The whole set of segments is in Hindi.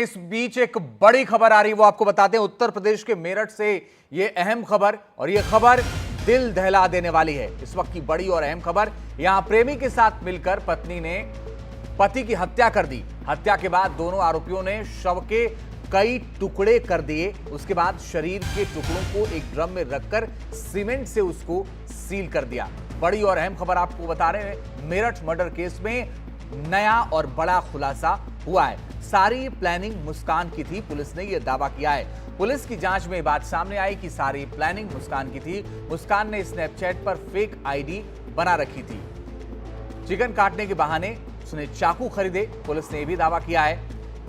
इस बीच एक बड़ी खबर आ रही है, वो आपको बताते हैं। उत्तर प्रदेश के मेरठ से ये अहम खबर, और ये खबर दिल दहला देने वाली है। इस वक्त की बड़ी और अहम खबर, यहां प्रेमी के साथ मिलकर पत्नी ने पति की हत्या कर दी। हत्या के बाद दोनों आरोपियों ने शव के कई टुकड़े कर दिए। उसके बाद शरीर के टुकड़ों को एक ड्रम में रखकर सीमेंट से उसको सील कर दिया। बड़ी और अहम खबर आपको बता रहे हैं। मेरठ मर्डर केस में नया और बड़ा खुलासा हुआ है। सारी प्लानिंग मुस्कान की थी, पुलिस ने यह दावा किया है। पुलिस की जांच में बात सामने आई कि सारी प्लानिंग मुस्कान की थी। मुस्कान ने स्नैपचैट पर फेक आईडी बना रखी थी। चिकन काटने के बहाने उसने चाकू खरीदे, पुलिस ने यह भी दावा किया है।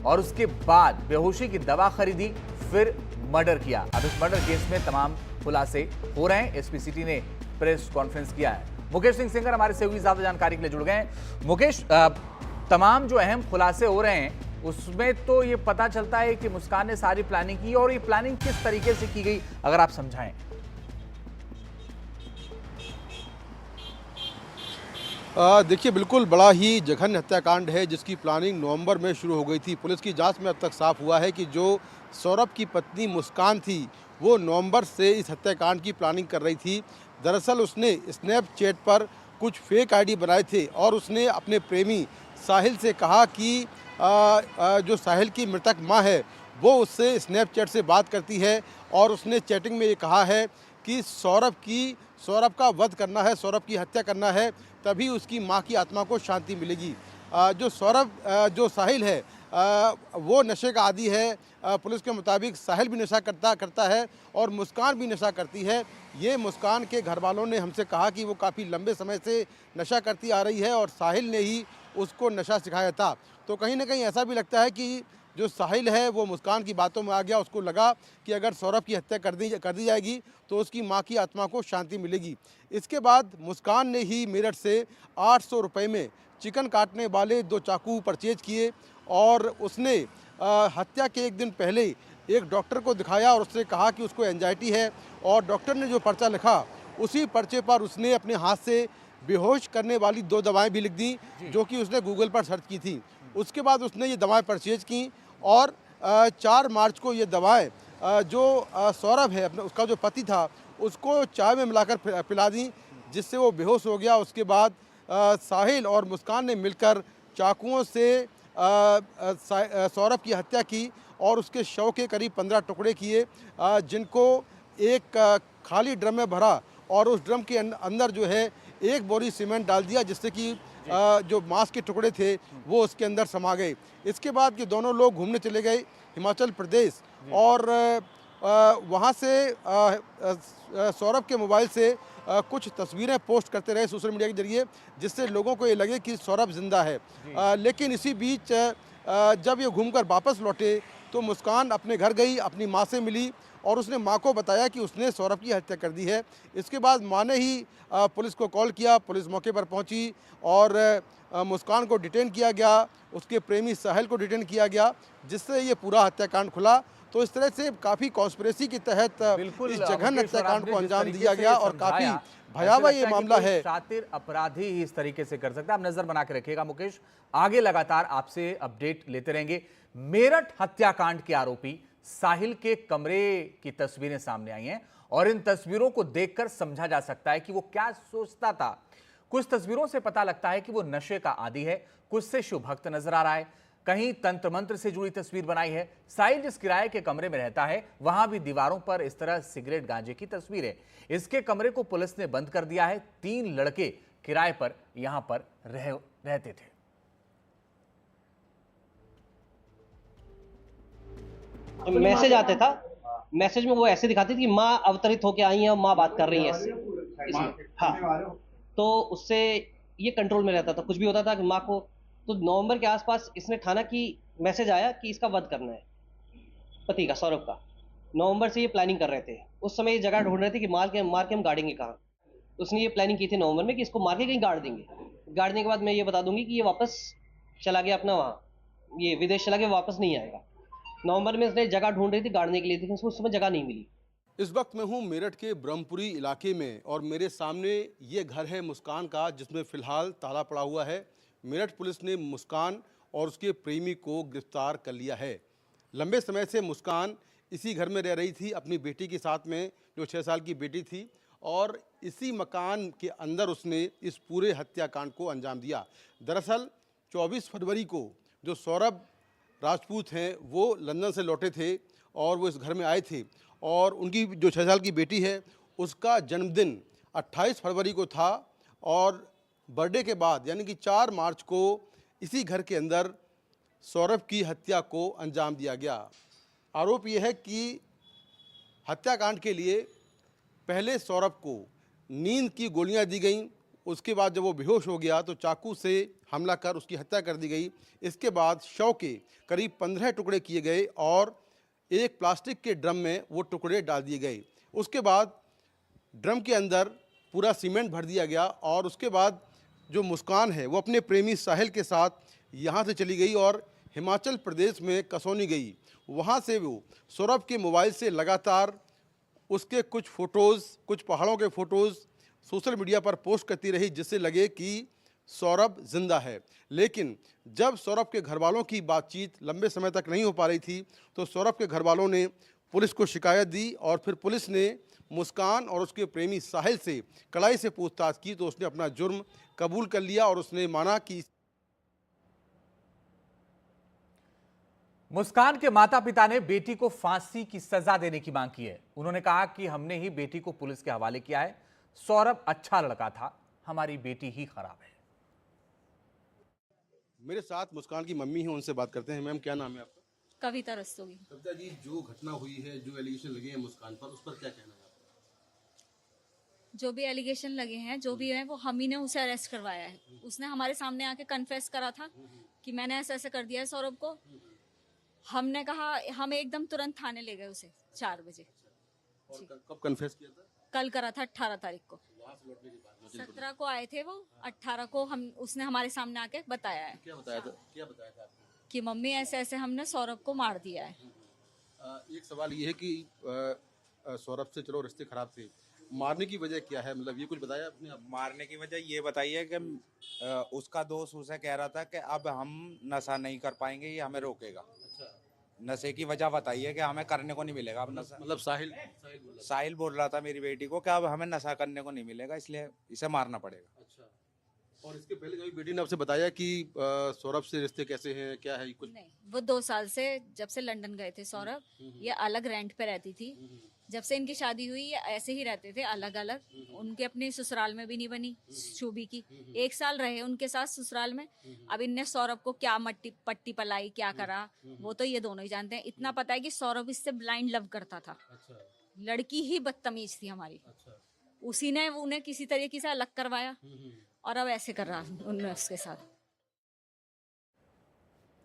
और उसके बाद बेहोशी की दवा खरीदी, फिर मर्डर किया। अब इस मर्डर केस में तमाम खुलासे हो रहे हैं। एसपी सिटी ने प्रेस कॉन्फ्रेंस किया है। मुकेश सिंह सिंगर हमारे सहयोगी ज्यादा जानकारी के लिए जुड़ गए हैं। मुकेश, तमाम जो अहम खुलासे हो रहे हैं उसमें तो ये पता चलता है कि मुस्कान ने सारी प्लानिंग की, और ये प्लानिंग किस तरीके से की गई, अगर आप समझाएं। देखिए, बिल्कुल बड़ा ही जघन्य हत्याकांड है जिसकी प्लानिंग नवंबर में शुरू हो गई थी। पुलिस की जांच में अब तक साफ हुआ है कि जो सौरभ की पत्नी मुस्कान थी वो नवंबर से इस हत्याकांड की प्लानिंग कर रही थी। दरअसल उसने स्नैपचैट पर कुछ फेक आईडी बनाए थे और उसने अपने प्रेमी साहिल से कहा कि जो साहिल की मृतक मां है वो उससे स्नैपचैट से बात करती है, और उसने चैटिंग में ये कहा है कि सौरभ का वध करना है, सौरभ की हत्या करना है, तभी उसकी मां की आत्मा को शांति मिलेगी। जो साहिल है वो नशे का आदी है। पुलिस के मुताबिक साहिल भी नशा करता है और मुस्कान भी नशा करती है। ये मुस्कान के घर वालों ने हमसे कहा कि वो काफ़ी लंबे समय से नशा करती आ रही है और साहिल ने ही उसको नशा सिखाया था। तो कहीं ना कहीं ऐसा भी लगता है कि जो साहिल है वो मुस्कान की बातों में आ गया। उसको लगा कि अगर सौरभ की हत्या कर दी जाएगी तो उसकी मां की आत्मा को शांति मिलेगी। इसके बाद मुस्कान ने ही मेरठ से 800 रुपये में चिकन काटने वाले 2 चाकू परचेज किए, और उसने हत्या के एक दिन पहले एक डॉक्टर को दिखाया और उससे कहा कि उसको एंजाइटी है, और डॉक्टर ने जो पर्चा लिखा उसी पर्चे पर उसने अपने हाथ से बेहोश करने वाली 2 दवाएं भी लिख दी, जो कि उसने गूगल पर सर्च की थी। उसके बाद उसने ये दवाएं परचेज की, और 4 मार्च को ये दवाएं जो सौरभ है अपना उसका जो पति था उसको चाय में मिलाकर पिला दी, जिससे वो बेहोश हो गया। उसके बाद साहिल और मुस्कान ने मिलकर चाकुओं से सौरभ की हत्या की और उसके शव के करीब 15 टुकड़े किए, जिनको एक खाली ड्रम में भरा, और उस ड्रम के अंदर जो है 1 बोरी सीमेंट डाल दिया, जिससे कि जो मांस के टुकड़े थे वो उसके अंदर समा गए। इसके बाद ये दोनों लोग घूमने चले गए हिमाचल प्रदेश, और वहाँ से सौरभ के मोबाइल से कुछ तस्वीरें पोस्ट करते रहे सोशल मीडिया के जरिए, जिससे लोगों को ये लगे कि सौरभ जिंदा है। लेकिन इसी बीच जब ये घूमकर वापस लौटे तो मुस्कान अपने घर गई, अपनी माँ से मिली, और उसने माँ को बताया कि उसने सौरभ की हत्या कर दी है। इसके बाद माँ ने ही पुलिस को कॉल किया, पुलिस मौके पर पहुंची और मुस्कान को डिटेन किया गया, उसके प्रेमी साहिल को डिटेन किया गया, जिससे ये पूरा हत्याकांड खुला। तो इस तरह से काफ़ी कॉन्स्पिरेसी के तहत इस जघन्य हत्याकांड को अंजाम दिया गया, और काफ़ी भयावह ये मामला है। शातिर अपराधी ही इस तरीके से कर सकता है। आप नजर बना के रखिएगा मुकेश, आगे लगातार आपसे अपडेट लेते रहेंगे। मेरठ हत्याकांड के आरोपी साहिल के कमरे की तस्वीरें सामने आई हैं, और इन तस्वीरों को देखकर समझा जा सकता है कि वो क्या सोचता था। कुछ तस्वीरों से पता लगता है कि वो नशे का आदी है, कुछ से शिव भक्त नजर आ रहा है, कहीं तंत्र मंत्र से जुड़ी तस्वीर बनाई है। साहिल जिस किराए के कमरे में रहता है वहां भी दीवारों पर इस तरह सिगरेट गांजे की तस्वीर है। इसके कमरे को पुलिस ने बंद कर दिया है। 3 लड़के किराए पर यहां पर रहते थे। मैसेज आते था, मैसेज में वो ऐसे दिखाती थी कि माँ अवतरित होके आई है और माँ बात कर रही है इसमें। हाँ, तो उससे ये कंट्रोल में रहता था। कुछ भी होता था कि माँ को, तो नवंबर के आसपास इसने ठाना कि मैसेज आया कि इसका वध करना है, पति का, सौरभ का। नवंबर से ये प्लानिंग कर रहे थे। उस समय ये जगह ढूंढ रहे थे कि मार के हम गाड़ेंगे कहाँ। तो उसने ये प्लानिंग की थी नवंबर में कि इसको मार के कहीं गाड़ देंगे। गाड़ने के बाद मैं ये बता दूंगी कि ये वापस चला गया अपना वहाँ, ये विदेश चला गया, वापस नहीं आएगा। नवंबर में इसने जगह ढूंढ रही थी गाड़ने के लिए, लेकिन उसको उस समय जगह नहीं मिली। इस वक्त मैं हूं मेरठ के ब्रह्मपुरी इलाके में, और मेरे सामने ये घर है मुस्कान का, जिसमें फिलहाल ताला पड़ा हुआ है। मेरठ पुलिस ने मुस्कान और उसके प्रेमी को गिरफ्तार कर लिया है। लंबे समय से मुस्कान इसी घर में रह रही थी अपनी बेटी के साथ में, जो 6 साल की बेटी थी, और इसी मकान के अंदर उसने इस पूरे हत्याकांड को अंजाम दिया। दरअसल 24 फरवरी को जो सौरभ राजपूत हैं वो लंदन से लौटे थे और वो इस घर में आए थे, और उनकी जो 6 साल की बेटी है उसका जन्मदिन 28 फरवरी को था, और बर्थडे के बाद यानी कि 4 मार्च को इसी घर के अंदर सौरभ की हत्या को अंजाम दिया गया। आरोप यह है कि हत्याकांड के लिए पहले सौरभ को नींद की गोलियां दी गईं, उसके बाद जब वो बेहोश हो गया तो चाकू से हमला कर उसकी हत्या कर दी गई। इसके बाद शव के करीब 15 टुकड़े किए गए और एक प्लास्टिक के ड्रम में वो टुकड़े डाल दिए गए। उसके बाद ड्रम के अंदर पूरा सीमेंट भर दिया गया, और उसके बाद जो मुस्कान है वो अपने प्रेमी साहिल के साथ यहाँ से चली गई और हिमाचल प्रदेश में कसौनी गई। वहाँ से वो सौरभ के मोबाइल से लगातार उसके कुछ फ़ोटोज़, कुछ पहाड़ों के फ़ोटोज़ सोशल मीडिया पर पोस्ट करती रही, जिससे लगे कि सौरभ जिंदा है। लेकिन जब सौरभ के घरवालों की बातचीत लंबे समय तक नहीं हो पा रही थी तो सौरभ के घरवालों ने पुलिस को शिकायत दी, और फिर पुलिस ने मुस्कान और उसके प्रेमी साहिल से कड़ाई से पूछताछ की तो उसने अपना जुर्म कबूल कर लिया और उसने माना कि मुस्कान के माता पिता ने बेटी को फांसी की सजा देने की मांग की है। उन्होंने कहा कि हमने ही बेटी को पुलिस के हवाले किया है। सौरभ अच्छा लड़का था, हमारी बेटी ही खराब है। मेरे साथ मुस्कान की मम्मी है, उनसे बात करते हैं। मैम, क्या नाम है आपका? कविता रस्तोगी। कविता जी, जो घटना हुई है, जो एलिगेशन लगे हैं मुस्कान पर, उस पर क्या कहना है आपका? जो भी एलिगेशन लगे हैं, जो भी है, वो हम ही ने उसे अरेस्ट करवाया है। उसने हमारे सामने आके कन्फेस करा था कि मैंने ऐसा ऐसा कर दिया है सौरभ को। हमने कहा, हम एकदम तुरंत थाने ले गए उसे 4 बजे। और कब कन्फेस किया था? कल करा था 18 तारीख को। वहाँ से लौटने के बाद 17 को आए थे वो, 18 को उसने हमारे सामने आके बताया है क्या बताया था? क्या बताया था आपको? कि मम्मी ऐसे ऐसे हमने सौरभ को मार दिया है। एक सवाल ये है कि सौरभ से चलो रिश्ते खराब थे, मारने की वजह क्या है? मतलब ये कुछ बताया आपने? मारने की वजह ये बताई है कि उसका दोस्त उसे कह रहा था कि अब हम नशा नहीं कर पाएंगे, ये हमें रोकेगा। अच्छा, नशे की वजह बताई है कि हमें करने को नहीं मिलेगा अब नशा। मतलब साहिल साहिल बोल रहा था मेरी बेटी को कि अब हमें नशा करने को नहीं मिलेगा, इसलिए इसे मारना पड़ेगा। अच्छा, और इसके पहले कभी बेटी ने आपसे बताया कि सौरभ से रिश्ते कैसे हैं, क्या है कुछ? नहीं, वो 2 साल से, जब से लंदन गए थे सौरभ, ये अलग रेंट पे रहती थी। जब से इनकी शादी हुई ये ऐसे ही रहते थे अलग अलग। उनके अपने ससुराल में भी नहीं बनी शूबी की। 1 साल रहे उनके साथ ससुराल में। अब इनने सौरभ को क्या पट्टी पलाई, क्या करा, वो तो ये दोनों ही जानते हैं। इतना पता है कि सौरभ इससे ब्लाइंड लव करता था। अच्छा, लड़की ही बदतमीज थी हमारी। अच्छा, उसी ने उन्हें किसी तरीके से अलग करवाया और अब ऐसे कर रहा उन्हें उसके साथ।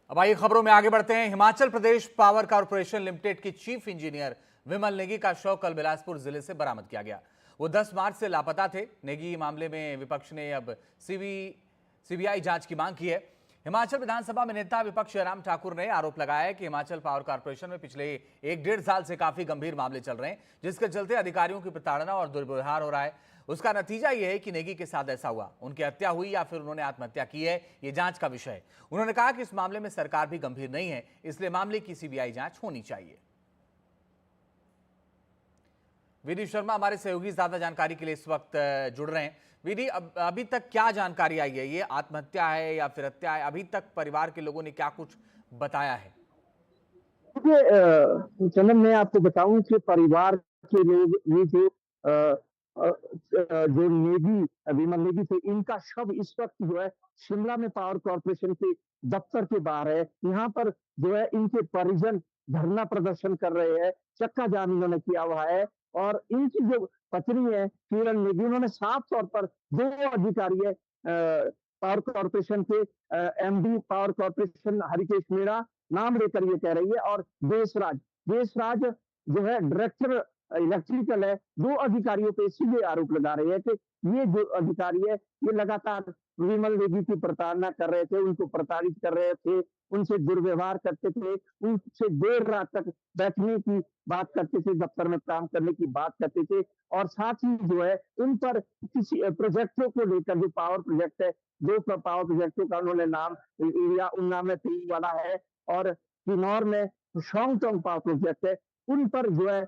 अब आइए खबरों में आगे बढ़ते हैं। Himachal Pradesh power corporation limited की चीफ इंजीनियर विमल नेगी का शव कल बिलासपुर जिले से बरामद किया गया। वो 10 मार्च से लापता थे। नेगी मामले में विपक्ष ने अब सीबीआई जांच की मांग की है। हिमाचल विधानसभा में नेता विपक्ष जयराम ठाकुर ने आरोप लगाया है कि हिमाचल पावर कॉर्पोरेशन में पिछले 1-1.5 साल से काफी गंभीर मामले चल रहे हैं, जिसके चलते अधिकारियों की प्रताड़ना और दुर्व्यवहार हो रहा है। उसका नतीजा यह है कि नेगी के साथ ऐसा हुआ। उनकी हत्या हुई या फिर उन्होंने आत्महत्या की है, ये जांच का विषय है। उन्होंने कहा कि इस मामले में सरकार भी गंभीर नहीं है, इसलिए मामले की सीबीआई जांच होनी चाहिए। वीडी शर्मा हमारे सहयोगी ज्यादा जानकारी के लिए इस वक्त जुड़ रहे हैं। वीडी, अभी तक क्या जानकारी आई है? ये आत्महत्या है या फिर हत्या है? अभी तक परिवार के लोगों ने क्या कुछ बताया है? चंदन, मैं आपको बताऊं कि परिवार के लोग ये जो नेगी, विमल नेगी थे, इनका शव इस वक्त जो है शिमला में पावर कॉर्पोरेशन के दफ्तर के बाहर है। यहाँ पर जो है इनके परिजन धरना प्रदर्शन कर रहे हैं, चक्का जाम इन्होंने किया हुआ है। और इनकी जो पत्नी है किरण नेगी, उन्होंने साफ तौर पर 2 अधिकारी है पावर कॉर्पोरेशन के, MD power corporation Harikesh Meena नाम लेकर ये कह रही है, और देशराज जो है डायरेक्टर इलेक्ट्रिकल है। 2 अधिकारियों पे सीधे आरोप लगा रहे हैं कि ये जो अधिकारी है ये लगातार विमल नेगी की प्रताड़ना कर रहे थे, उनको प्रताड़ित कर रहे थे, उनसे दुर्व्यवहार करते थे, उनसे देर रात तक बैठने की बात करते थे, दफ्तर में काम करने की बात करते थे, और साथ ही जो है उन पर किसी प्रोजेक्टों को लेकर, जो पावर प्रोजेक्ट है, 2 पावर प्रोजेक्टों का उन्होंने नाम लिया, उनमें 3 वाला है, और किन्नौर में शॉन्ग टॉन्ग पावर प्रोजेक्ट है, उन पर जो है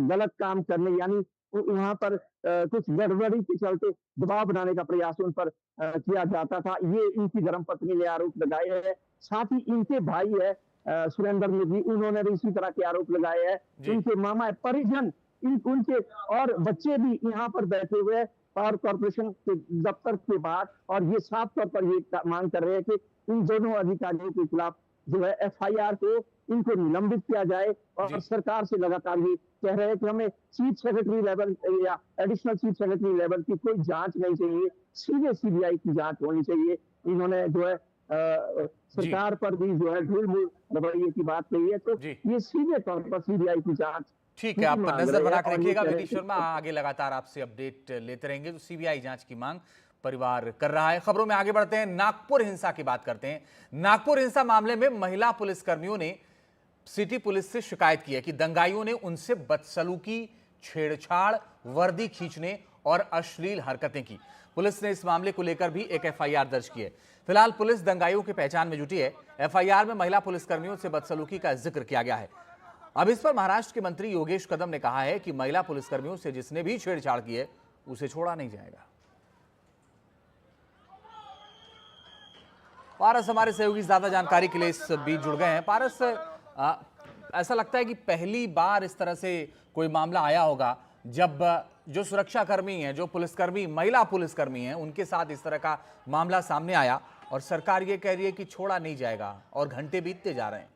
गलत काम करने, यानी वहां पर कुछ गड़बड़ी के चलते दबाव बनाने का प्रयास उन पर किया जाता था। ये इनकी धर्मपत्नी ने आरोप लगाए हैं। साथ ही इनके भाई है सुरेंद्र नेगी, उन्होंने भी इसी तरह के आरोप लगाए हैं। जी उनके मामा परिजन, उनके और बच्चे भी यहाँ पर बैठे हुए हैं पावर कॉर्पोरेशन के दफ्तर के बाहर, और ये साफ तौर पर ये मांग कर रहे हैं कि इन दोनों अधिकारियों के खिलाफ जो है एफआईआर को, इनको निलंबित किया जाए। और जी सरकार से लगातार ये कह रहे हैं कि हमें चीफ सेक्रेटरी लेवल या एडिशनल चीफ सेक्रेटरी लेवल की कोई जांच नहीं चाहिए, सीधे सीबीआई की जांच होनी चाहिए। इन्होंने जो है जी सरकार पर भी जो है ढील मूल रवैये की बात कही है, तो जी ये सीधे तौर पर सीबीआई की जांच ठीक है, आप मांग नजर रहे बना हैं। के और ये रखिएगा कह रहे विनीत हैं शर्मा, कि आगे लगातार आपसे अपडेट लेते रहेंगे। तो सीबीआई जांच की मांग परिवार कर रहा है। खबरों में आगे बढ़ते हैं, नागपुर हिंसा की बात करते हैं। नागपुर हिंसा मामले में महिला पुलिसकर्मियों ने सिटी पुलिस से शिकायत की है कि दंगाइयों ने उनसे बदसलूकी, छेड़छाड़, वर्दी खींचने और अश्लील हरकतें की। पुलिस ने इस मामले को लेकर भी एक एफआईआर दर्ज की है। फिलहाल पुलिस दंगाइयों की पहचान में जुटी है। एफआईआर में महिला पुलिसकर्मियों से बदसलूकी का जिक्र किया गया है। अब इस पर महाराष्ट्र के मंत्री योगेश कदम ने कहा है कि महिला पुलिसकर्मियों से जिसने भी छेड़छाड़ की है उसे छोड़ा नहीं जाएगा। पारस हमारे सहयोगी ज्यादा जानकारी के लिए इस बीच जुड़ गए हैं। पारस, ऐसा लगता है कि पहली बार इस तरह से कोई मामला आया होगा जब जो सुरक्षाकर्मी हैं, जो पुलिसकर्मी, महिला पुलिसकर्मी हैं, उनके साथ इस तरह का मामला सामने आया और सरकार ये कह रही है कि छोड़ा नहीं जाएगा और घंटे बीतते जा रहे हैं।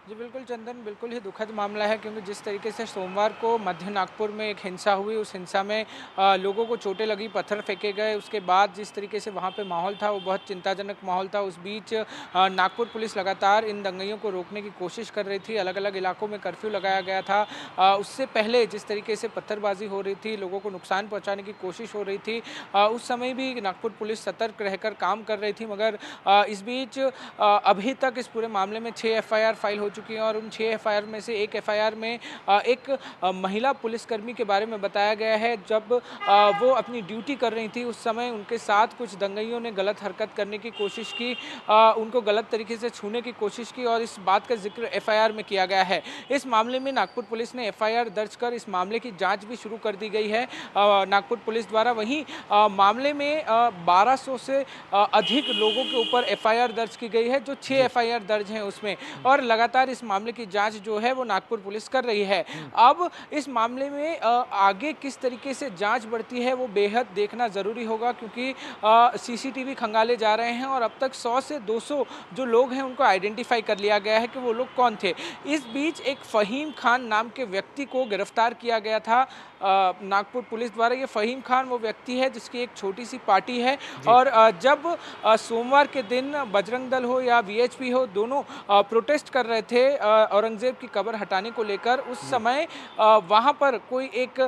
जी बिल्कुल चंदन, बिल्कुल ही दुखद मामला है, क्योंकि जिस तरीके से सोमवार को मध्य नागपुर में एक हिंसा हुई, उस हिंसा में लोगों को चोटें लगी, पत्थर फेंके गए। उसके बाद जिस तरीके से वहाँ पे माहौल था वो बहुत चिंताजनक माहौल था। उस बीच नागपुर पुलिस लगातार इन दंगाइयों को रोकने की कोशिश कर रही थी। अलग अलग इलाकों में कर्फ्यू लगाया गया था। उससे पहले जिस तरीके से पत्थरबाजी हो रही थी, लोगों को नुकसान पहुँचाने की कोशिश हो रही थी, उस समय भी नागपुर पुलिस सतर्क रहकर काम कर रही थी। मगर इस बीच अभी तक इस पूरे मामले में 6 एफआईआर फाइल हो चुकी हैं और उन 6 एफआईआर में से एक एफआईआर में एक महिला पुलिसकर्मी के बारे में बताया गया है। जब वो अपनी ड्यूटी कर रही थी उस समय उनके साथ कुछ दंगाइयों ने गलत हरकत करने की कोशिश की, उनको गलत तरीके से छूने की कोशिश की और इस बात का जिक्र एफआईआर में किया गया है। इस मामले में नागपुर पुलिस ने एफआईआर दर्ज कर इस मामले की जाँच भी शुरू कर दी गई है नागपुर पुलिस द्वारा। वहीं मामले में 1200 से अधिक लोगों के ऊपर एफआईआर दर्ज की गई है, जो 6 एफआईआर दर्ज हैं उसमें, और लगातार इस मामले की जांच जो है वो नागपुर पुलिस कर रही है। अब इस मामले में आगे किस तरीके से जांच बढ़ती है वो बेहद देखना जरूरी होगा, क्योंकि सीसीटीवी खंगाले जा रहे हैं और अब तक 100 से 200 जो लोग हैं उनको आइडेंटिफाई कर लिया गया है कि वो लोग कौन थे। इस बीच एक फहीम खान नाम के व्यक्ति को गिरफ्तार किया गया था नागपुर पुलिस द्वारा। ये फहीम खान वो व्यक्ति है जिसकी एक छोटी सी पार्टी है और जब सोमवार के दिन बजरंग दल हो या वीएचपी हो, दोनों प्रोटेस्ट कर रहे थे औरंगजेब की कब्र हटाने को लेकर, उस समय वहां पर कोई एक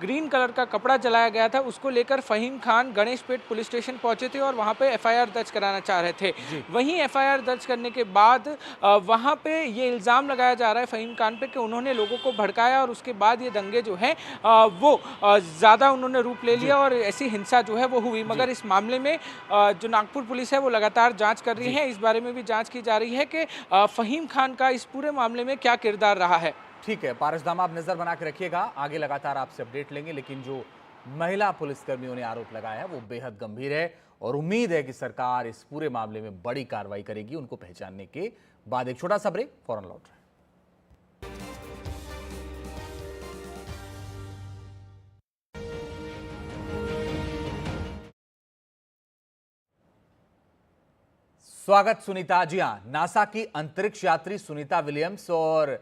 ग्रीन कलर का कपड़ा जलाया गया था। उसको लेकर फहीम खान गणेशपेट पुलिस स्टेशन पहुंचे थे और वहां पे एफआईआर दर्ज कराना चाह रहे थे। वहीं एफआईआर दर्ज करने के बाद वहां पे ये इल्जाम लगाया जा रहा है फहीम खान पे कि उन्होंने लोगों को भड़काया और उसके बाद ये दंगे जो है वो ज्यादा उन्होंने रूप ले लिया और ऐसी हिंसा जो है वो हुई। मगर इस मामले में जो नागपुर पुलिस है वो लगातार जांच कर रही है। इस बारे में भी जांच की जा रही है कि फहीम खान का इस पूरे मामले में क्या किरदार रहा है। ठीक है पारस दामा, आप नजर बना के रखिएगा, आगे लगातार आपसे अपडेट लेंगे। लेकिन जो महिला पुलिसकर्मियों ने आरोप लगाया है वो बेहद गंभीर है और उम्मीद है कि सरकार इस पूरे मामले में बड़ी कार्रवाई करेगी उनको पहचानने के बाद। एक छोटा सा ब्रेक, फौरन लौट रहे हैं। स्वागत सुनीता। जी हां, नासा की अंतरिक्ष यात्री सुनीता विलियम्स और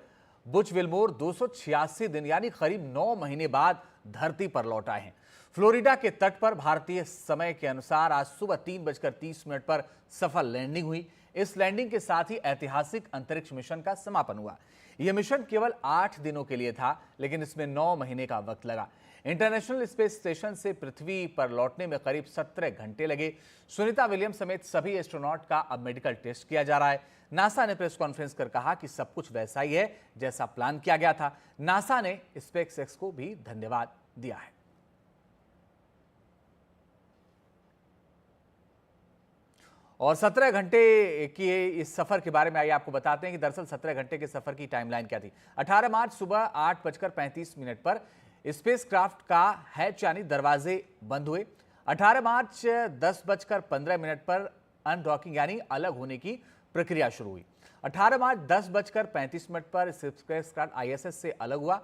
बुच विल्मोर 286 दिन यानी करीब 9 महीने बाद धरती पर लौट आए हैं। फ्लोरिडा के तट पर भारतीय समय के अनुसार आज सुबह 3:30 पर सफल लैंडिंग हुई। इस लैंडिंग के साथ ही ऐतिहासिक अंतरिक्ष मिशन का समापन हुआ। यह मिशन केवल 8 दिनों के लिए था, लेकिन इसमें 9 महीने का वक्त लगा। इंटरनेशनल स्पेस स्टेशन से पृथ्वी पर लौटने में करीब 17 घंटे लगे। सुनीता विलियम्स समेत सभी एस्ट्रोनॉट का अब मेडिकल टेस्ट किया जा रहा है। नासा ने प्रेस कॉन्फ्रेंस कर कहा कि सब कुछ वैसा ही है जैसा प्लान किया गया था। नासा ने स्पेसएक्स को भी धन्यवाद दिया है। और 17 घंटे की इस सफर के बारे में आइए आपको बताते हैं कि दरअसल 17 घंटे के सफर की टाइमलाइन क्या थी। 18 मार्च सुबह 8:35 पर स्पेसक्राफ्ट का हैच यानी दरवाजे बंद हुए। 18 मार्च 10:15 पर अनडॉकिंग यानी अलग होने की प्रक्रिया शुरू हुई। 18 मार्च 10:35 पर स्पेसक्राफ्ट आईएसएस से अलग हुआ,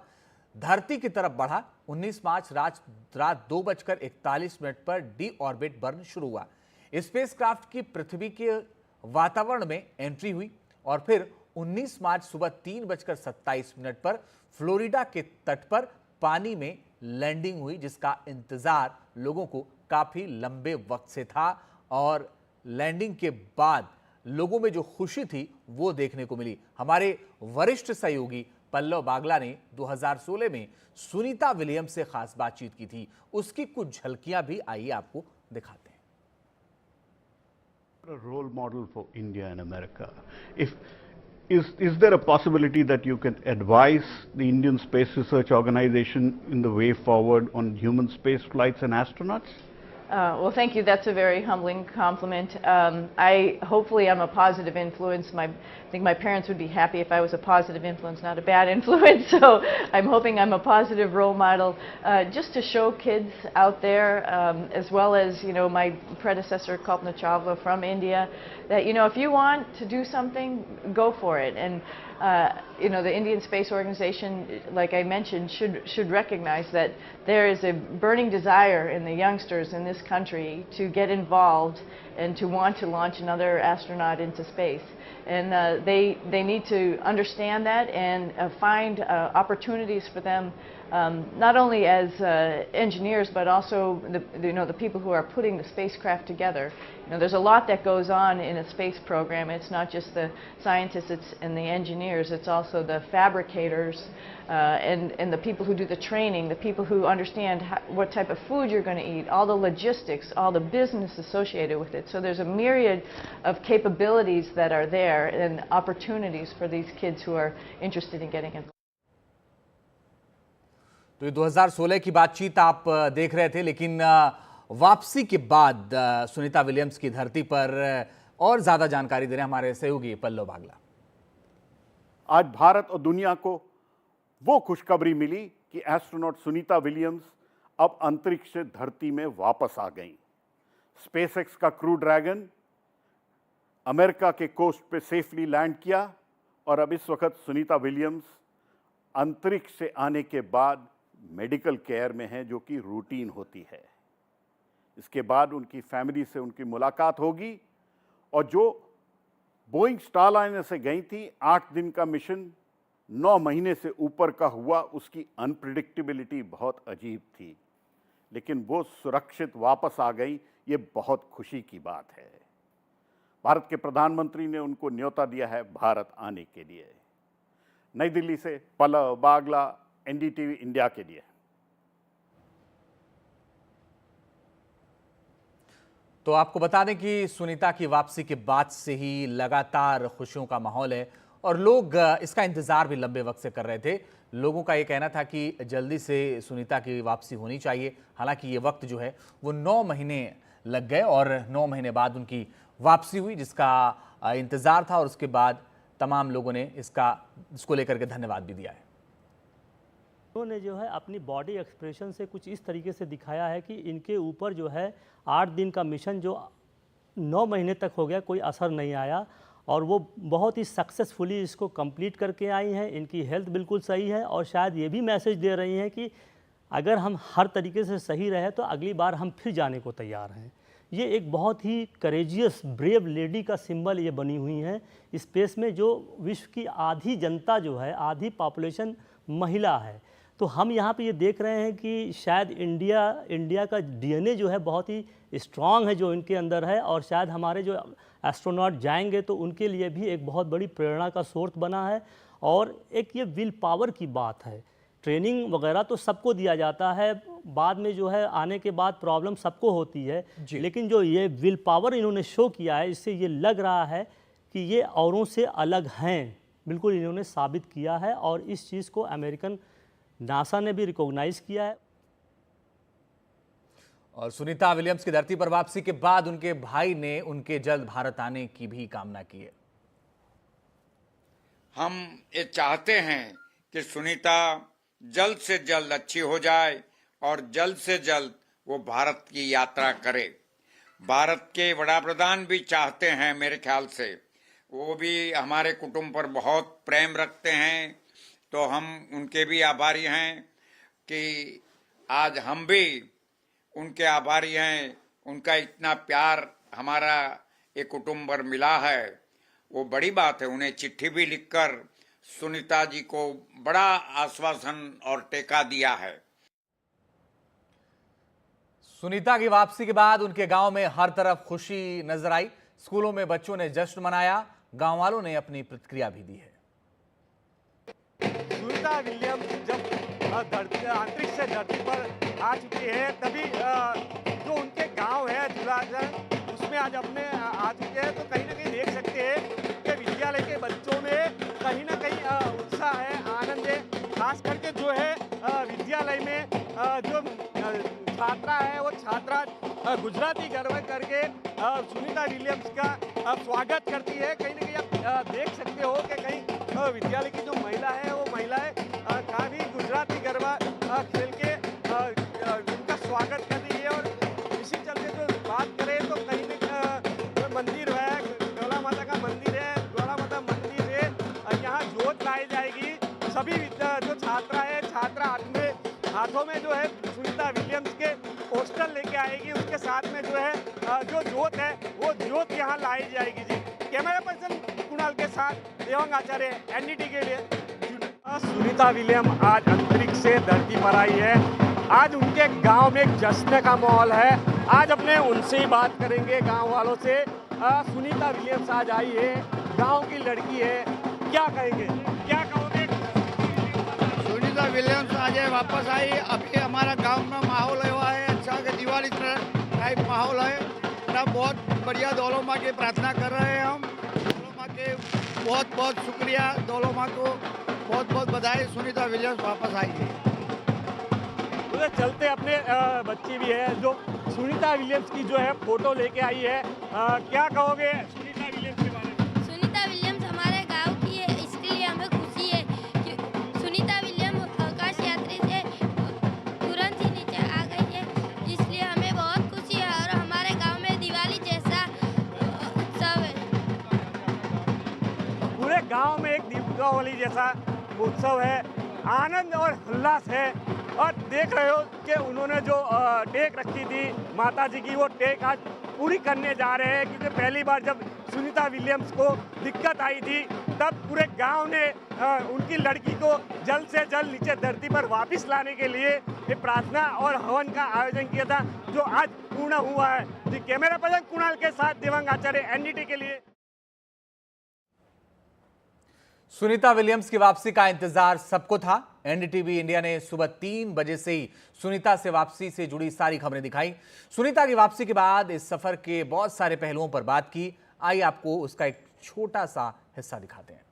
धरती की तरफ बढ़ा। 19 मार्च रात 2:41 पर डी ऑर्बिट बर्न शुरू हुआ। स्पेसक्राफ्ट की पृथ्वी के वातावरण में एंट्री हुई और फिर 19 मार्च सुबह 3:27 पर फ्लोरिडा के तट पर पानी में लैंडिंग हुई, जिसका इंतजार लोगों को काफी लंबे वक्त से था। और लैंडिंग के बाद लोगों में जो खुशी थी वो देखने को मिली। हमारे वरिष्ठ सहयोगी पल्लव बागला ने 2016 में सुनीता विलियम्स से खास बातचीत की थी, उसकी कुछ झलकियां भी आइए आपको दिखाते हैं। A role model for India and America. Is there a possibility that you can advise the Indian Space Research Organization in the way forward on human space flights and astronauts? Well, thank you. That's a very humbling compliment. Hopefully I'm a positive influence. I think my parents would be happy if I was a positive influence, not a bad influence. So I'm hoping I'm a positive role model, just to show kids out there, as well as, you know, my predecessor Kalpana Chawla from India, that, you know, if you want to do something, go for it. And you know, the Indian Space Organization, like I mentioned, should recognize that there is a burning desire in the youngsters in this country to get involved and to want to launch another astronaut into space. And they need to understand that and find opportunities for them, not only as engineers, but also the people who are putting the spacecraft together. You know, there's a lot that goes on in a space program. It's not just the scientists and the engineers. It's also the fabricators and the people who do the training, the people who understand what type of food you're going to eat, all the logistics, all the business associated with it. So there's a myriad of capabilities that are there and opportunities for these kids who are interested in getting involved. तो ये 2016 की बातचीत आप देख रहे थे, लेकिन वापसी के बाद सुनीता विलियम्स की धरती पर और ज्यादा जानकारी दे रहे हैं हमारे सहयोगी पल्लव बागला। आज भारत और दुनिया को वो खुशखबरी मिली कि एस्ट्रोनॉट सुनीता विलियम्स अब अंतरिक्ष से धरती में वापस आ गईं। स्पेसएक्स का क्रू ड्रैगन अमेरिका के कोस्ट पे सेफली लैंड किया और अब इस वक्त सुनीता विलियम्स अंतरिक्ष से आने के बाद मेडिकल केयर में हैं, जो कि रूटीन होती है। इसके बाद उनकी फैमिली से उनकी मुलाकात होगी और जो बोइंग स्टारलाइनर से गई थी, 8 दिन का मिशन 9 महीने से ऊपर का हुआ, उसकी अनप्रिडिक्टेबिलिटी बहुत अजीब थी, लेकिन वो सुरक्षित वापस आ गई। ये बहुत खुशी की बात है। भारत के प्रधानमंत्री ने उनको न्योता दिया है भारत आने के लिए। नई दिल्ली से पल्लव बागला, एनडीटीवी इंडिया के लिए। तो आपको बता दें कि सुनीता की वापसी के बाद से ही लगातार खुशियों का माहौल है और लोग इसका इंतजार भी लंबे वक्त से कर रहे थे। लोगों का ये कहना था कि जल्दी से सुनीता की वापसी होनी चाहिए। हालांकि ये वक्त जो है वो 9 महीने लग गए और 9 महीने बाद उनकी वापसी हुई, जिसका इंतजार था और उसके बाद तमाम लोगों ने इसको लेकर के धन्यवाद भी दिया है। उन्होंने जो है अपनी बॉडी एक्सप्रेशन से कुछ इस तरीके से दिखाया है कि इनके ऊपर जो है 8 दिन का मिशन जो 9 महीने तक हो गया, कोई असर नहीं आया और वो बहुत ही सक्सेसफुली इसको कंप्लीट करके आई हैं। इनकी हेल्थ बिल्कुल सही है और शायद ये भी मैसेज दे रही हैं कि अगर हम हर तरीके से सही रहे तो अगली बार हम फिर जाने को तैयार हैं। ये एक बहुत ही करेजियस ब्रेव लेडी का सिंबल ये बनी हुई हैं स्पेस में, जो विश्व की आधी जनता जो है, आधी पॉपुलेशन महिला है। तो हम यहाँ पे ये देख रहे हैं कि शायद इंडिया का डीएनए जो है बहुत ही स्ट्रांग है जो इनके अंदर है और शायद हमारे जो एस्ट्रोनॉट जाएंगे तो उनके लिए भी एक बहुत बड़ी प्रेरणा का स्रोत बना है। और एक ये विल पावर की बात है। ट्रेनिंग वगैरह तो सबको दिया जाता है, बाद में जो है आने के बाद प्रॉब्लम सबको होती है, लेकिन जो ये विल पावर इन्होंने शो किया है, इससे ये लग रहा है कि ये औरों से अलग हैं। बिल्कुल इन्होंने साबित किया है और इस चीज़ को अमेरिकन नासा ने भी रिकॉग्नाइज़ किया है। और सुनीता विलियम्स की धरती पर वापसी के बाद उनके भाई ने उनके जल्द भारत आने की भी कामना की है। हम ये चाहते हैं कि सुनीता जल्द से जल्द अच्छी हो जाए और जल्द से जल्द वो भारत की यात्रा करे। भारत के वड़ा प्रधान भी चाहते हैं, मेरे ख्याल से वो भी हमारे कुटुंब पर बहुत प्रेम रखते हैं, तो हम उनके भी आभारी हैं कि आज हम भी उनके आभारी हैं। उनका इतना प्यार हमारा एक कुटुंब पर मिला है, वो बड़ी बात है। उन्हें चिट्ठी भी लिखकर सुनीता जी को बड़ा आश्वासन और टेका दिया है। सुनीता की वापसी के बाद उनके गांव में हर तरफ खुशी नजर आई। स्कूलों में बच्चों ने जश्न मनाया, गांव वालों ने अपनी प्रतिक्रिया भी दी है। सुनीता विलियम्स जब अंतरिक्ष से धरती पर आ चुकी है, तभी जो उनके गांव है जुलाजन, उसमें आज अपने आ चुके हैं, तो कहीं ना कहीं देख सकते हैं कि विद्यालय के बच्चों में कहीं ना कहीं उत्साह है, आनंद है। खास करके जो है विद्यालय में जो छात्रा है वो छात्रा गुजराती गरबा करके सुनीता विलियम्स का स्वागत करती है। कहीं ना कहीं आप देख सकते हो कि कहीं विद्यालय की जो महिला है वो महिलाएं काफी गुजराती गरबा खेल के उनका स्वागत कर रही है। और इसी चलते जो बात करें तो कहीं ना मंदिर है, ज्वाला माता का मंदिर है, ज्वाला माता मंदिर है, यहाँ जोत लाई जाएगी। सभी जो छात्रा है, छात्रा हाथों में जो है सुनीता विलियम्स के पोस्टर लेके आएगी। उसके साथ में जो है जो जोत है वो जोत यहाँ लाई जाएगी। जी, कैमरा पर्सन कुणाल के साथ देवांग आचार्य, एनडीटी के लिए। सुनीता विलियम आज अंतरिक्ष से धरती पर आई है। आज उनके गांव में एक जश्न का माहौल है। आज अपने उनसे ही बात करेंगे, गांव वालों से। सुनीता विलियम्स आज आई है, गांव की लड़की है, क्या कहेंगे, क्या कहोगे? सुनीता विलियम्स आज वापस आई। अभी हमारा गांव में माहौल हुआ है अच्छा, कि दिवाली टाइप माहौल है ना। बहुत बढ़िया दौलो माँ की प्रार्थना कर रहे हैं हम। दौलो माँ के बहुत बहुत शुक्रिया, दौलो माँ को बहुत बहुत बधाई। सुनीता विलियम्स वापस आई है। उधर चलते अपने बच्ची भी है जो सुनीता विलियम्स की जो है फोटो लेके आई है। क्या कहोगे सुनीता विलियम्स के बारे में? सुनीता विलियम्स हमारे गांव की है, इसके लिए हमें खुशी है कि सुनीता विलियम्स आकाश यात्री से तुरंत ही नीचे आ गई है, इसलिए हमें बहुत खुशी है। और हमारे गांव में दिवाली जैसा उत्सव है। पूरे गांव में एक दीपावली जैसा उत्सव है, आनंद और उल्लास है। और देख रहे हो कि उन्होंने जो टेक रखी थी माता जी की, वो टेक आज पूरी करने जा रहे हैं। क्योंकि पहली बार जब सुनीता विलियम्स को दिक्कत आई थी तब पूरे गांव ने उनकी लड़की को जल्द से जल्द नीचे धरती पर वापस लाने के लिए एक प्रार्थना और हवन का आयोजन किया था, जो आज पूर्ण हुआ है। जी, कैमरा पर्सन कुणाल के साथ देवांग आचार्य, एनडीटी के लिए। सुनीता विलियम्स की वापसी का इंतजार सबको था। एनडीटीवी इंडिया ने सुबह 3 बजे से ही सुनीता से वापसी से जुड़ी सारी खबरें दिखाई। सुनीता की वापसी के बाद इस सफर के बहुत सारे पहलुओं पर बात की। आइए आपको उसका एक छोटा सा हिस्सा दिखाते हैं।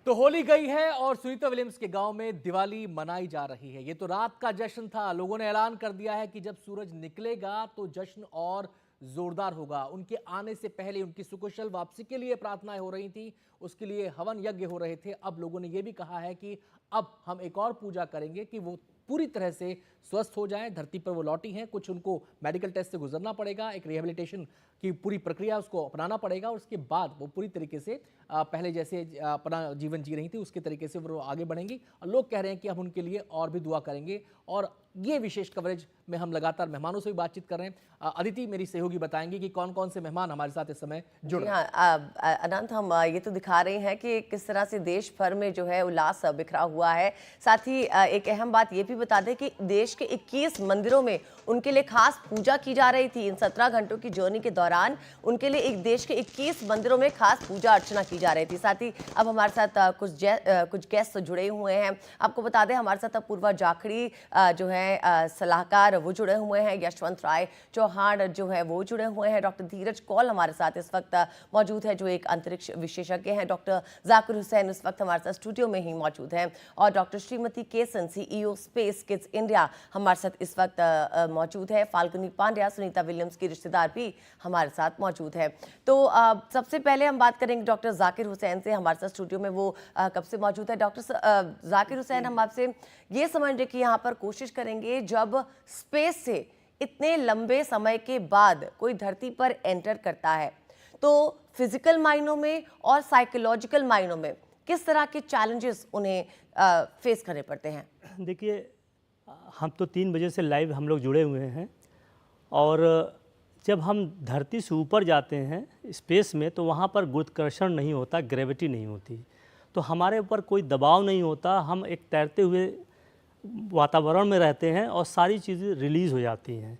तो होली गई है और सुनीता विलियम्स के गांव में दिवाली मनाई जा रही है। ये तो रात का जश्न था। लोगों ने ऐलान कर दिया है कि जब सूरज निकलेगा तो जश्न और जोरदार होगा। उनके आने से पहले उनकी सुकुशल वापसी के लिए प्रार्थनाएं हो रही थी, उसके लिए हवन यज्ञ हो रहे थे। अब लोगों ने यह भी कहा है कि अब हम एक और पूजा करेंगे कि वो पूरी तरह से स्वस्थ हो जाएं। धरती पर वो लौटी हैं, कुछ उनको मेडिकल टेस्ट से गुजरना पड़ेगा, एक रिहेबिलिटेशन की पूरी प्रक्रिया उसको अपनाना पड़ेगा और उसके बाद वो पूरी तरीके से पहले जैसे अपना जीवन जी रही थी उसके तरीके से वो आगे बढ़ेंगी। और लोग कह रहे हैं कि हम उनके लिए और भी दुआ करेंगे। और ये विशेष कवरेज में हम लगातार मेहमानों से भी बातचीत कर रहे हैं। अदिति मेरी सहयोगी बताएंगी कि कौन कौन से मेहमान हमारे साथ इस समय जुड़ रहे हैं। हाँ अनंत, हम ये तो दिखा रहे हैं कि किस तरह से देश भर में जो है उल्लास बिखरा हुआ है। साथ ही एक अहम बात ये भी बता दें कि देश के 21 मंदिरों में उनके लिए खास पूजा की जा रही थी। इन 17 घंटों की जर्नी के दौरान उनके लिए एक देश के 21 मंदिरों में खास पूजा अर्चना की जा रही थी। साथ ही अब हमारे साथ कुछ गेस्ट जुड़े हुए हैं। आपको बता दें हमारे साथ अपूर्वा जाखड़ी जो है सलाहकार परिवार वो जुड़े हुए हैं, यशवंत राय चौहान जो है वो जुड़े हुए हैं, डॉक्टर धीरज कौल हमारे साथ इस वक्त मौजूद है जो एक अंतरिक्ष विशेषज्ञ हैं, डॉक्टर जाकिर हुसैन इस वक्त हमारे साथ स्टूडियो में ही मौजूद हैं और डॉक्टर श्रीमती केसन CEO स्पेस किड्स इंडिया हमारे साथ इस वक्त मौजूद है। फाल्गुनी पांड्या सुनीता विलियम्स की रिश्तेदार भी हमारे साथ मौजूद है। तो सबसे पहले हम बात करेंगे डॉक्टर जाकिर हुसैन से, हमारे साथ स्टूडियो में वो कब से मौजूद है। डॉक्टर जाकिर हुसैन, हम आपसे ये समझने की यहाँ पर कोशिश करेंगे, जब स्पेस से इतने लंबे समय के बाद कोई धरती पर एंटर करता है तो फिजिकल मायनों में और साइकोलॉजिकल मायनों में किस तरह के चैलेंजेस उन्हें फेस करने पड़ते हैं? देखिए, हम तो 3 बजे से लाइव हम लोग जुड़े हुए हैं और जब हम धरती से ऊपर जाते हैं स्पेस में तो वहाँ पर गुरुत्वाकर्षण नहीं होता, ग्रेविटी नहीं होती, तो हमारे ऊपर कोई दबाव नहीं होता। हम एक तैरते हुए वातावरण में रहते हैं और सारी चीज़ें रिलीज़ हो जाती हैं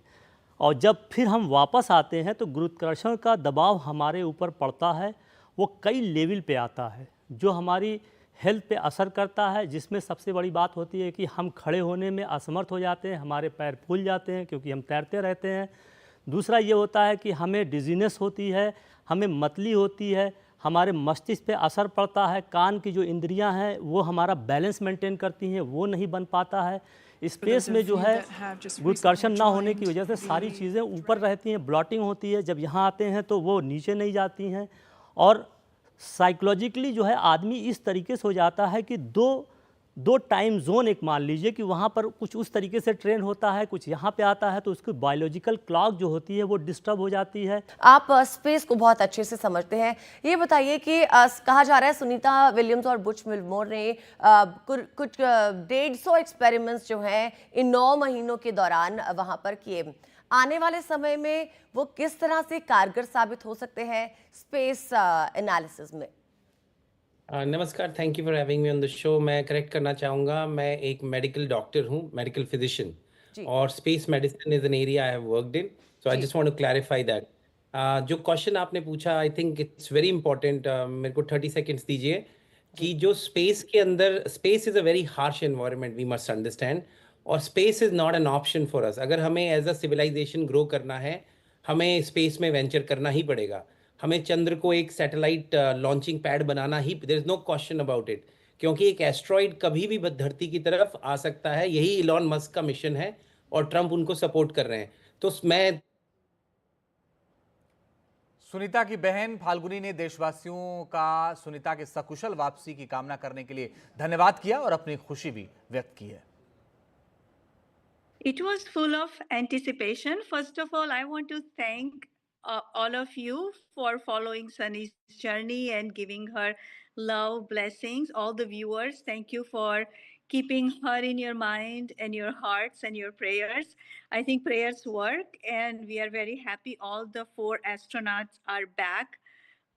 और जब फिर हम वापस आते हैं तो गुरुत्वाकर्षण का दबाव हमारे ऊपर पड़ता है, वो कई लेवल पे आता है जो हमारी हेल्थ पे असर करता है, जिसमें सबसे बड़ी बात होती है कि हम खड़े होने में असमर्थ हो जाते हैं, हमारे पैर फूल जाते हैं क्योंकि हम तैरते रहते हैं। दूसरा ये होता है कि हमें डिजीनेस होती है, हमें मतली होती है, हमारे मस्तिष्क पे असर पड़ता है, कान की जो इंद्रियां हैं वो हमारा बैलेंस मेंटेन करती हैं, वो नहीं बन पाता है। स्पेस में जो है गुरुत्वाकर्षण ना होने की वजह से सारी चीज़ें ऊपर रहती हैं, ब्लॉटिंग होती है, जब यहाँ आते हैं तो वो नीचे नहीं जाती हैं और साइकोलॉजिकली जो है आदमी इस तरीके से हो जाता है कि दो टाइम जोन एक मान लीजिए कि वहाँ पर कुछ उस तरीके से ट्रेन होता है, कुछ यहाँ पे आता है, तो उसकी बायोलॉजिकल क्लॉक जो होती है वो डिस्टर्ब हो जाती है। आप स्पेस को बहुत अच्छे से समझते हैं, ये बताइए कि कहा जा रहा है सुनीता विलियम्स और बुच विल्मोर ने कुछ 150 एक्सपेरिमेंट्स जो हैं इन 9 महीनों के दौरान वहाँ पर किए। आने वाले समय में वो किस तरह से कारगर साबित हो सकते हैं स्पेस एनालिसिस में? नमस्कार, thank you for having me on the show. मैं करेक्ट करना चाहूँगा, मैं एक मेडिकल डॉक्टर हूँ, मेडिकल फिजिशियन, और space medicine is an area I have worked in, so I just want to clarify that. जो क्वेश्चन आपने पूछा, I think it's very important. मेरे को 30 सेकेंड्स दीजिए कि जो स्पेस के अंदर, space is a very harsh environment, we must understand, और space is not an option for us. अगर हमें एज अ सिविलाइजेशन ग्रो करना है, हमें स्पेस में वेंचर करना ही पड़ेगा। हमें चंद्र को एक सैटेलाइट लॉन्चिंग पैड बनाना ही, there is no question about it, क्योंकि एक एस्ट्रॉइड कभी भी धरती की तरफ आ सकता है। यही इलॉन मस्क का मिशन है और ट्रंप उनको सपोर्ट कर रहे हैं। तो मैं सुनीता की बहन फाल्गुनी ने देशवासियों का सुनीता के सकुशल वापसी की कामना करने के लिए धन्यवाद किया और अपनी खुशी भी व्यक्त की है। It was full of anticipation. First of all, I want to thank all of you for following Sunny's journey and giving her love, blessings. All the viewers, thank you for keeping her in your mind and your hearts and your prayers. I think prayers work, and we are very happy all the 4 astronauts are back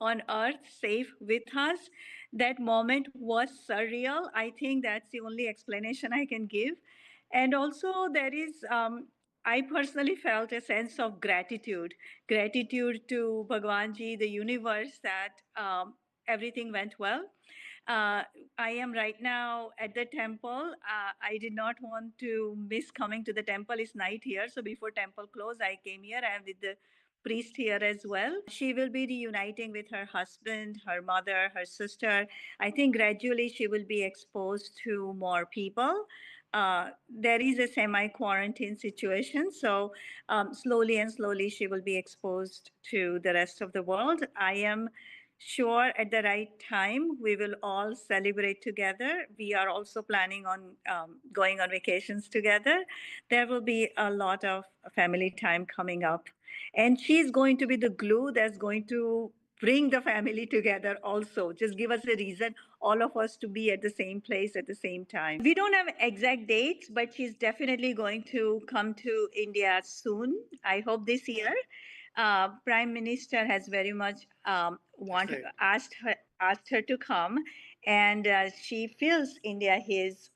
on Earth safe with us. That moment was surreal. I think that's the only explanation I can give. And also there is, I personally felt a sense of gratitude to Bhagwan Ji, the universe, that everything went well. I am right now at the temple. I did not want to miss coming to the temple. It's night here, so before temple close, I came here. I am with the priest here as well. She will be reuniting with her husband, her mother, her sister. I think gradually she will be exposed to more people. There is a semi-quarantine situation, so slowly and slowly she will be exposed to the rest of the world. I am sure at the right time we will all celebrate together. We are also planning on going on vacations together. There will be a lot of family time coming up, and she's going to be the glue that's going to bring the family together also. Just give us a reason, all of us, to be at the same place at the same time. We don't have exact dates, but she's definitely going to come to India soon. I hope this year. Prime Minister has very much asked her to come, and she feels India is,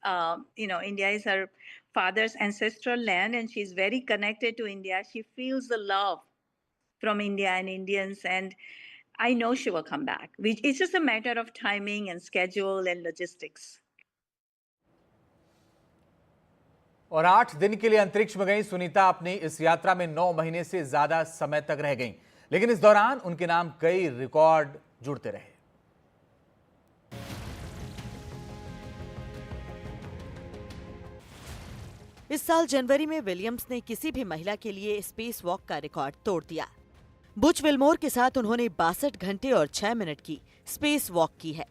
India is her father's ancestral land, and she's very connected to India. She feels the love from India and Indians, and I know she will come back. It's just a matter of timing and schedule and logistics. और 8 दिन के लिए अंतरिक्ष में गई सुनीता अपनी इस यात्रा में 9 महीने से ज्यादा समय तक रह गईं, लेकिन इस दौरान उनके नाम कई रिकॉर्ड जुड़ते रहे। इस साल जनवरी में विलियम्स ने किसी भी महिला के लिए स्पेस वॉक का रिकॉर्ड तोड़ दिया। बुच विल्मोर के साथ उन्होंने 62 घंटे और 6 मिनट की स्पेस वॉक की है,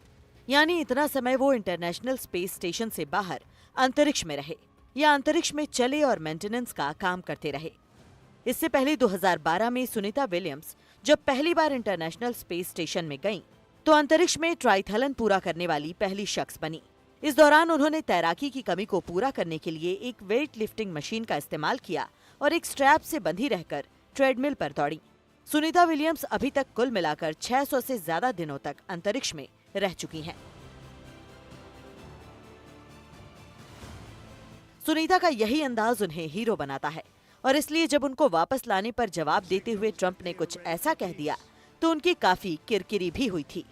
यानी इतना समय वो इंटरनेशनल स्पेस स्टेशन से बाहर अंतरिक्ष में रहे या अंतरिक्ष में चले और मेंटेनेंस का काम करते रहे। इससे पहले 2012 में सुनीता विलियम्स जब पहली बार इंटरनेशनल स्पेस स्टेशन में गईं, तो अंतरिक्ष में ट्राइथलन पूरा करने वाली पहली शख्स बनी। इस दौरान उन्होंने तैराकी की कमी को पूरा करने के लिए एक वेट लिफ्टिंग मशीन का इस्तेमाल किया और एक स्ट्रैप से बंधी रहकर ट्रेडमिल पर दौड़ी। सुनीता विलियम्स अभी तक कुल मिलाकर 600 से ज्यादा दिनों तक अंतरिक्ष में रह चुकी हैं। सुनीता का यही अंदाज उन्हें हीरो बनाता है और इसलिए जब उनको वापस लाने पर जवाब देते हुए ट्रंप ने कुछ ऐसा कह दिया तो उनकी काफी किरकिरी भी हुई थी।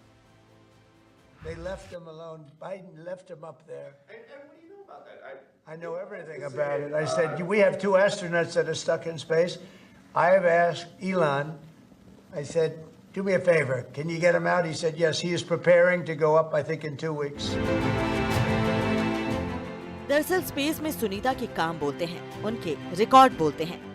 They left him alone. Biden left him up there. And what do you know about that? I know everything about it. I said, we have 2 astronauts that are stuck in space. I have asked Elon, I said, do me a favor. Can you get him out? He said, yes. He is preparing to go up, I think, in 2 weeks. दरअसल स्पेस में सुनीता के काम बोलते हैं, उनके रिकॉर्ड बोलते हैं।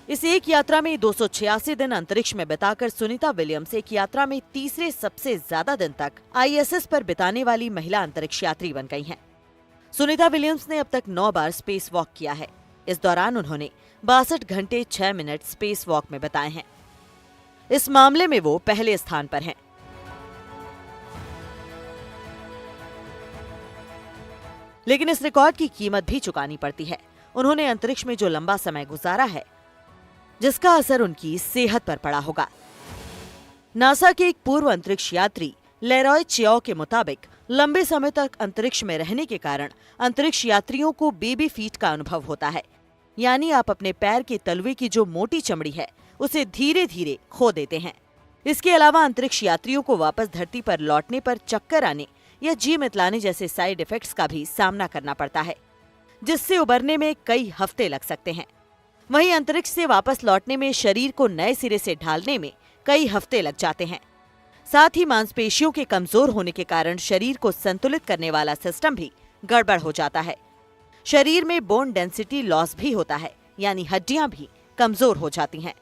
इस एक यात्रा में 286 दिन अंतरिक्ष में बिताकर सुनीता विलियम्स एक यात्रा में तीसरे सबसे ज्यादा दिन तक ISS पर बिताने वाली महिला अंतरिक्ष यात्री बन गई हैं। सुनीता विलियम्स ने अब तक 9 बार स्पेस वॉक किया है। इस दौरान उन्होंने 62 घंटे 6 मिनट स्पेस वॉक में बिताए हैं। इस मामले में वो पहले स्थान पर हैं। लेकिन इस रिकॉर्ड की कीमत भी चुकानी पड़ती है। उन्होंने अंतरिक्ष में जो लंबा समय गुजारा है, जिसका असर उनकी सेहत पर पड़ा होगा। नासा के एक पूर्व अंतरिक्ष यात्री लेरॉय चियाओ के मुताबिक लंबे समय तक अंतरिक्ष में रहने के कारण अंतरिक्ष यात्रियों को बेबी फीट का अनुभव होता है, यानी आप अपने पैर के तलवे की जो मोटी चमड़ी है उसे धीरे धीरे खो देते हैं। इसके अलावा अंतरिक्ष यात्रियों को वापस धरती पर लौटने पर चक्कर आने या जी मितलाने जैसे साइड इफेक्ट्स का भी सामना करना पड़ता है, जिससे उबरने में कई हफ्ते लग सकते हैं। वहीं अंतरिक्ष से वापस लौटने में शरीर को नए सिरे से ढालने में कई हफ्ते लग जाते हैं। साथ ही मांसपेशियों के कमजोर होने के कारण शरीर को संतुलित करने वाला सिस्टम भी गड़बड़ हो जाता है। शरीर में बोन डेंसिटी लॉस भी होता है, यानी हड्डियां भी कमजोर हो जाती हैं।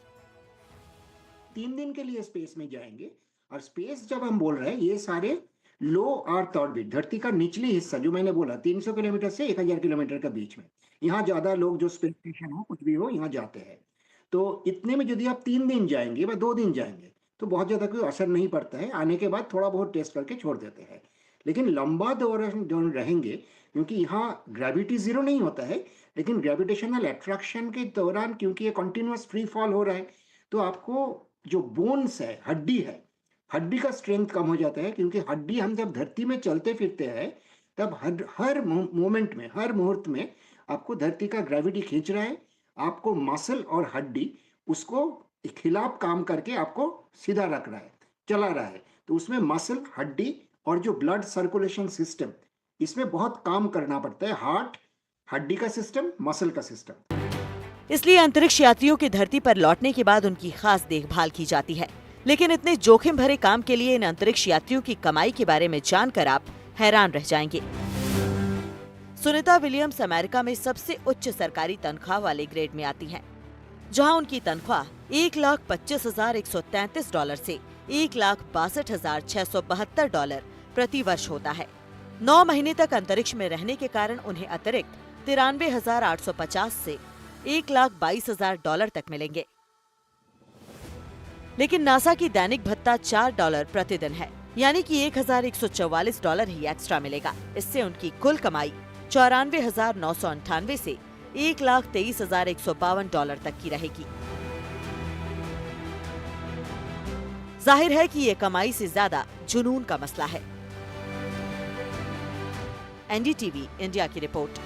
3 दिन के लिए स्पेस में जाएंगे और स्पेस जब हम बोल रहे हैं, ये सारे लो अर्थ ऑर्बिट, धरती का निचली हिस्सा जो मैंने बोला 300 किलोमीटर से 1000 किलोमीटर के बीच में, यहाँ ज्यादा लोग जो स्पेस स्टेशन हो कुछ भी हो यहाँ जाते हैं। तो इतने में यदि आप 3 दिन जाएंगे व 2 दिन जाएंगे तो बहुत ज्यादा कोई असर नहीं पड़ता है। आने के बाद थोड़ा बहुत टेस्ट करके छोड़ देते हैं। लेकिन लंबा दौरान रहेंगे, क्योंकि यहाँ ग्रेविटी 0 नहीं होता है, लेकिन ग्रेविटेशनल अट्रैक्शन के दौरान क्योंकि ये कंटिन्यूअस फ्री फॉल हो रहा है, तो आपको जो बोन्स है, हड्डी है, हड्डी का स्ट्रेंथ कम हो जाता है। क्योंकि हड्डी हम जब धरती में चलते फिरते हैं तब हर मोमेंट में, हर मुहूर्त में आपको धरती का ग्रेविटी खींच रहा है। आपको मसल और हड्डी उसको खिलाफ काम करके आपको सीधा रख रहा है, चला रहा है। तो उसमें मसल, हड्डी और जो ब्लड सर्कुलेशन सिस्टम, इसमें बहुत काम करना पड़ता है। हार्ट, हड्डी का सिस्टम, मसल का सिस्टम। इसलिए अंतरिक्ष यात्रियों के धरती पर लौटने के बाद उनकी खास देखभाल की जाती है। लेकिन इतने जोखिम भरे काम के लिए इन अंतरिक्ष यात्रियों की कमाई के बारे में जानकर आप हैरान रह जाएंगे। सुनीता विलियम्स अमेरिका में सबसे उच्च सरकारी तनख्वाह वाले ग्रेड में आती हैं, जहां उनकी तनख्वाह $1,25,133 से $1,62,672 प्रति वर्ष होता है। 9 महीने तक अंतरिक्ष में रहने के कारण उन्हें अतिरिक्त $93,850 से $1,22,000 तक मिलेंगे। लेकिन नासा की दैनिक भत्ता $4 प्रतिदिन है, यानी कि $1,144 ही एक्स्ट्रा मिलेगा। इससे उनकी कुल कमाई $94,998 से $1,23,152 तक की रहेगी। जाहिर है कि ये कमाई से ज्यादा जुनून का मसला है। NDTV इंडिया की रिपोर्ट।